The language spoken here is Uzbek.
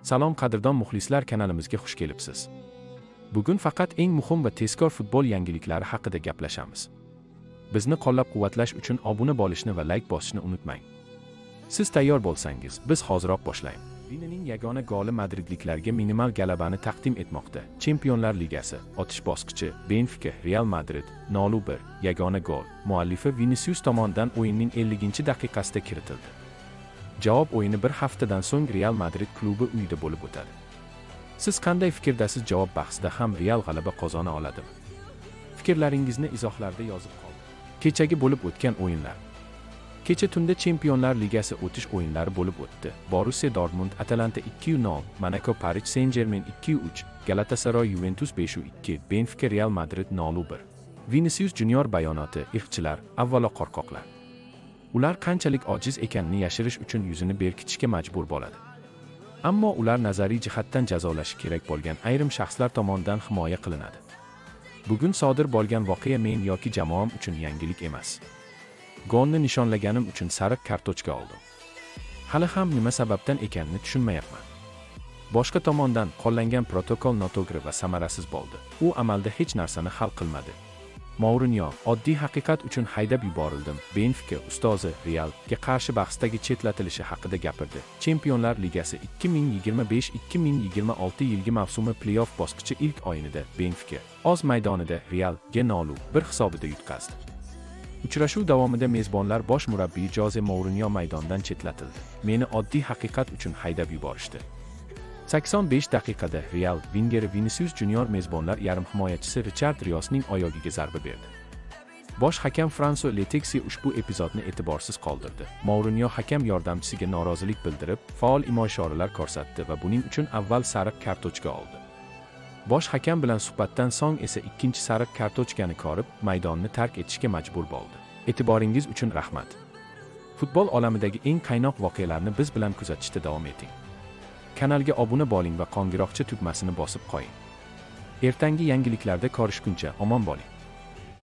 Salom qadrdon muxlislar, kanalimizga xush kelibsiz. Bugun faqat eng muhim va tezkor futbol yangiliklari haqida gaplashamiz. Bizni qo'llab-quvvatlash uchun obuna bo'lishni va like bosishni unutmang. Siz tayyor bo'lsangiz, biz hoziroq boshlaymiz. Vinining yagona goli madridliklarga minimal g'alabani taqdim etmoqda. Chempionlar Ligasi otish bosqichi Benfica Real Madrid 0-1 yagona gol muallifi Vinicius tomonidan o'yinning 50-daqiqasida kiritildi. Javob o'yini bir haftadan so'ng Real Madrid klubi uyida bo'lib o'tadi. Siz qanday fikrdasiz? Javob bahsida ham Real g'alaba qozona oladimi? Fikrlaringizni izohlarda yozib qoling. Kechagi bo'lib o'tgan o'yinlar. Kecha tunda Chempionlar Ligasi o'tish o'yinlari bo'lib o'tdi. Borussia Dortmund Atalanta 2-0, Monaco Paris Saint-Germain 2-3, Galatasaray Juventus 5-2, Benfica Real Madrid 0-1. Vinicius Junior bayonoti: irqchilar, avvalo qo'rqoqlar. Ular qanchalik ojiz ekanini yashirish uchun yuzini berkitishga majbur bo'ladi. Ammo ular nazariy jihatdan jazolashi kerak bo'lgan ayrim shaxslar tomonidan himoya qilinadi. Bugun sodir bo'lgan voqea men yoki jamoam uchun yangilik emas. Golni nishonlaganim uchun sariq kartochka oldim. Hali ham nima sababdan ekanini tushunmayapman. Boshqa tomondan qo'llangan protokol noto'g'ri va samarasiz bo'ldi. U amalda hech narsani hal qilmadi. Mourinho: oddiy haqiqat uchun haydab yuborildim. Benfica ustozi Realga qarshi bahsdagi chetlatilishi haqida gapirdi. Chempionlar Ligasi 2025-2026 yilgi mavsumi play-off bosqichi ilk o'yinida Benfica o'z maydonida Realga 0-1 hisobida yutqazdi. Uchrashuv davomida mezbonlar bosh murabbiyi Jose Mourinho maydondan chetlatildi. Meni oddiy haqiqat uchun haydab yuborishdi. 85 daqiqada Real vingeri Vinicius Junior mezbonlar yarim himoyachisi Richard Riosning oyog'iga zarba berdi. Bosh hakam Franso Letexi ushbu epizodni e'tiborsiz qoldirdi. Mourinho hakam yordamchisiga norozilik bildirib, faol imo-ishoralar ko'rsatdi va buning uchun avval sariq kartochka oldi. Bosh hakam bilan suhbatdan so'ng esa ikkinchi sariq kartochkani ko'rib, maydonni tark etishga majbur bo'ldi. E'tiboringiz uchun rahmat. Futbol olamidagi eng qaynoq voqealarni biz bilan kuzatishda davom eting. Kanalga obuna bo'ling va qo'ng'iroqcha tugmasini bosib qo'ying. Ertangi yangiliklarda ko'rishguncha omon bo'ling.